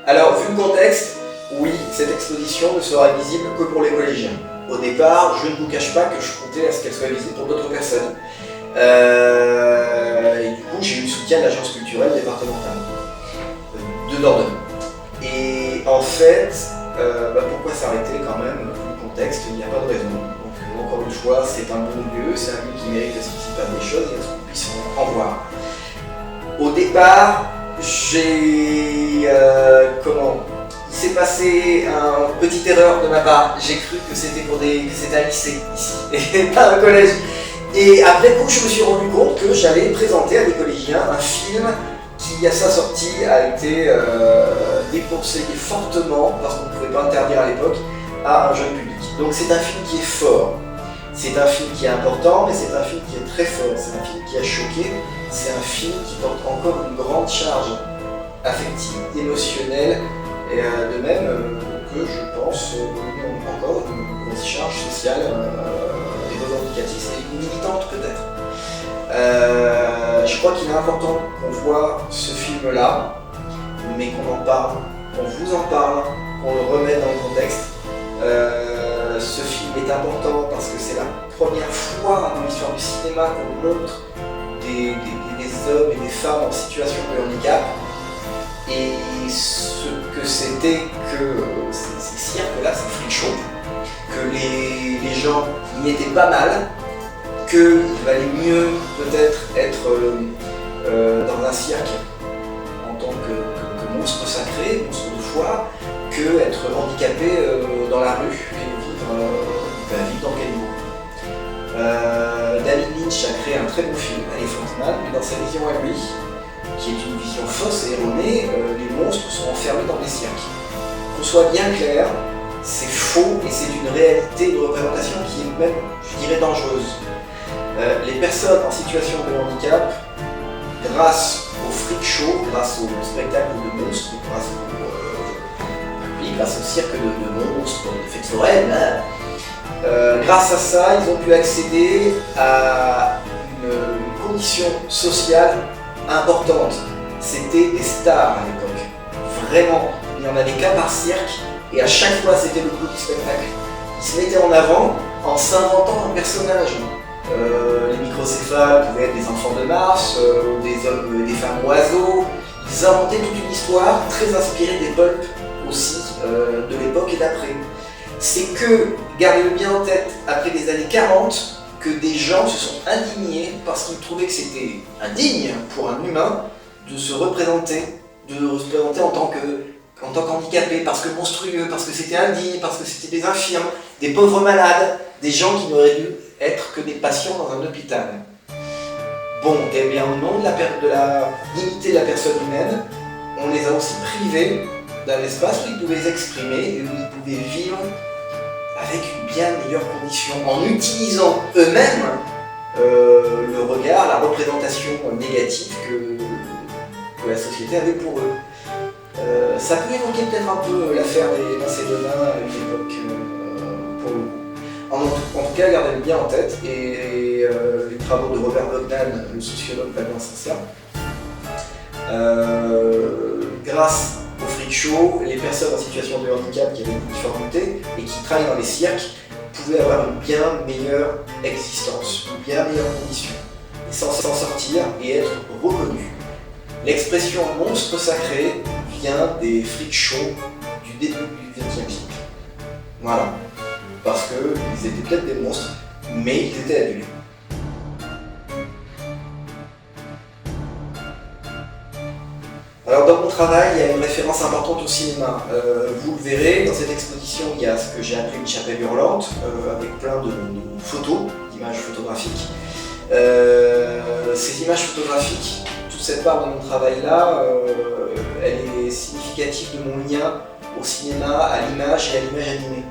Alors, vu le contexte, oui, cette exposition ne sera visible que pour les collégiens. Au départ, je ne vous cache pas que je comptais à ce qu'elle soit visible pour d'autres personnes. Et du coup, j'ai eu le soutien de l'agence culturelle départementale de Dordogne. Et en fait, pourquoi s'arrêter quand même, vu le contexte, il n'y a pas de raison. Donc, encore une fois, c'est un bon lieu, c'est un lieu qui mérite à ce qu'il s'y passe des choses et à ce qu'on puisse en voir. Au départ, j'ai... Il s'est passé une petite erreur de ma part. J'ai cru que c'était un lycée ici, et pas un collège. Et après coup, je me suis rendu compte que j'allais présenter à des collégiens un film qui, à sa sortie, a été déconseillé fortement, parce qu'on ne pouvait pas interdire à l'époque, à un jeune public. Donc c'est un film qui est fort. C'est un film qui est important, mais c'est un film qui est très fort. C'est un film qui a choqué. C'est un film qui porte encore une grande charge affective, émotionnelle, et de même que je pense encore une grosse charge sociale et revendicatrice et militante peut-être. Je crois qu'il est important qu'on voit ce film-là, mais qu'on en parle, qu'on vous en parle, qu'on le remette dans le contexte. Ce film est important parce que c'est la première fois dans l'histoire du cinéma qu'on montre des hommes et des femmes en situation de handicap. Et ce que c'était que ces cirques-là, ces freak shows, que les gens y étaient pas mal, qu'il valait mieux peut-être être dans un cirque en tant que monstre sacré, monstre de foi, que être handicapé dans la rue et vivre dans quel niveau. David Lynch a créé un très beau film, Elephant Man, mais dans sa vision à lui, qui est une vision fausse et erronée, les monstres sont enfermés dans des cirques. Qu'on soit bien clair, c'est faux et c'est une réalité, une représentation qui est même, je dirais, dangereuse. Les personnes en situation de handicap, grâce au freak show, grâce au spectacle de monstres, grâce au cirque de monstres, de fêtes foraines, grâce à ça, ils ont pu accéder à une condition sociale importante. C'était des stars à l'époque. Vraiment, il n'y en avait qu'un par cirque et à chaque fois c'était le clou du spectacle. Ils se mettaient en avant en s'inventant un personnage. Les microcéphales pouvaient être des enfants de Mars, des hommes, des femmes oiseaux. Ils inventaient toute une histoire très inspirée des pulps aussi de l'époque et d'après. C'est que, gardez-le bien en tête, après les années 40, que des gens se sont indignés parce qu'ils trouvaient que c'était indigne pour un humain de se représenter en tant qu'handicapé, parce que monstrueux, parce que c'était indigne, parce que c'était des infirmes, des pauvres malades, des gens qui n'auraient dû être que des patients dans un hôpital. Bon, et bien au nom de la dignité de la personne humaine, on les a aussi privés d'un espace où ils pouvaient s'exprimer et où ils pouvaient vivre avec une bien meilleure condition, en utilisant eux-mêmes le regard, la représentation négative que la société avait pour eux. Ça peut évoquer peut-être un peu l'affaire des Macédoniens à une époque, pour le coup. En tout cas, gardez-le bien en tête, et les travaux de Robert Bogdan, le sociologue Fabien Sincère, grâce au freak show, les personnes en situation de handicap qui avaient une difficulté et qui travaillent dans les cirques pouvaient avoir une bien meilleure existence, une bien meilleure condition, et s'en sortir et être reconnus. L'expression monstre sacré vient des freak shows du début du XXe siècle. Voilà. Parce qu'ils étaient peut-être des monstres, mais ils étaient adultes. Alors dans mon travail, il y a une référence importante au cinéma. Vous le verrez, dans cette exposition, il y a ce que j'ai appelé une chapelle hurlante, avec plein de photos, d'images photographiques. Ces images photographiques, toute cette part de mon travail-là, elle est significative de mon lien au cinéma, à l'image et à l'image animée.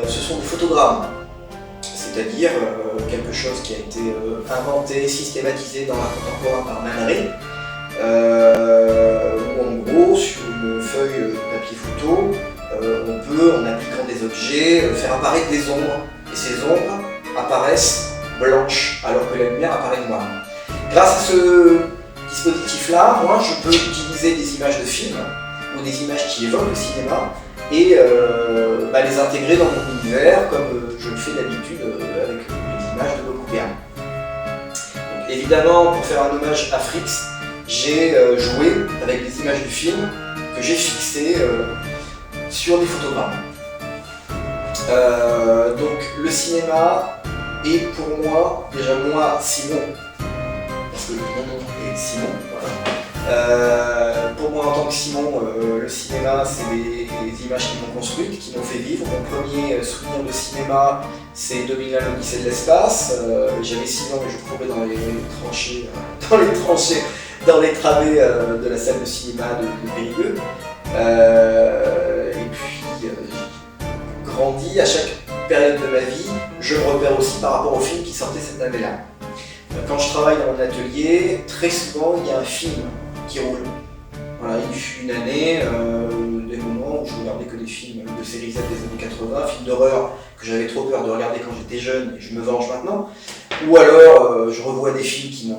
Ce sont des photogrammes, c'est-à-dire quelque chose qui a été inventé, systématisé dans l'art contemporain par Man Ray, où en gros, sur une feuille de papier photo, on peut, en appliquant des objets, faire apparaître des ombres, et ces ombres apparaissent blanches, alors que la lumière apparaît noire. Grâce à ce dispositif-là, moi, je peux utiliser des images de films, trouver des images qui évoquent le cinéma et les intégrer dans mon univers comme je le fais d'habitude avec les images de Bokugan. Donc évidemment, pour faire un hommage à Fricks, j'ai joué avec des images du film que j'ai fixées sur des photogrammes. Donc le cinéma est pour moi, déjà moi, Simon, parce que mon nom est Simon, voilà. Pour moi en tant que Simon, le cinéma c'est des images qui m'ont construite, qui m'ont fait vivre. Mon premier souvenir de cinéma c'est 2001 l'Odyssée de l'espace. J'avais 6 ans et je courais dans les tranchées, dans les travées de la salle de cinéma de Périgueux. Et puis j'ai grandi à chaque période de ma vie, je me repère aussi par rapport aux films qui sortaient cette année-là. Quand je travaille dans mon atelier, très souvent il y a un film qui roule. Voilà, il fut une année, des moments où je regardais que des films de série Z des années 80, films d'horreur que j'avais trop peur de regarder quand j'étais jeune et je me venge maintenant. Ou alors je revois des films qui me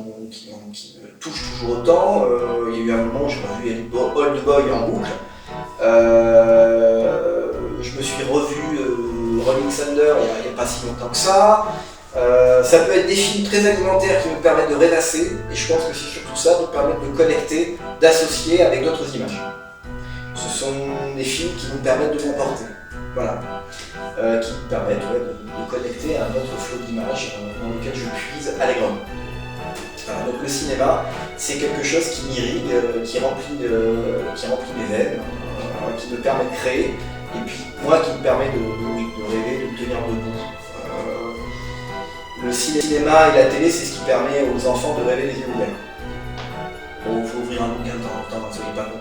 touchent toujours autant. Il y a eu un moment où j'ai revu Old Boy en boucle. Je me suis revu Rolling Thunder il n'y a pas si longtemps que ça. Ça peut être des films très alimentaires qui me permettent de rêvasser, et je pense que c'est surtout ça, de me permettre de connecter, d'associer avec d'autres images. Ce sont des films qui nous permettent de m'emporter, voilà. Qui me permettent de connecter à un autre flot d'images dans lequel je puise allègrement. Voilà, donc le cinéma, c'est quelque chose qui m'irrigue, qui remplit mes veines, qui me permet de créer, et puis moi qui me permet de rêver, de me tenir debout. Le cinéma et la télé, c'est ce qui permet aux enfants de rêver les yeux ouverts. Bon, il faut ouvrir un bouquin de temps en temps, soyez pas con.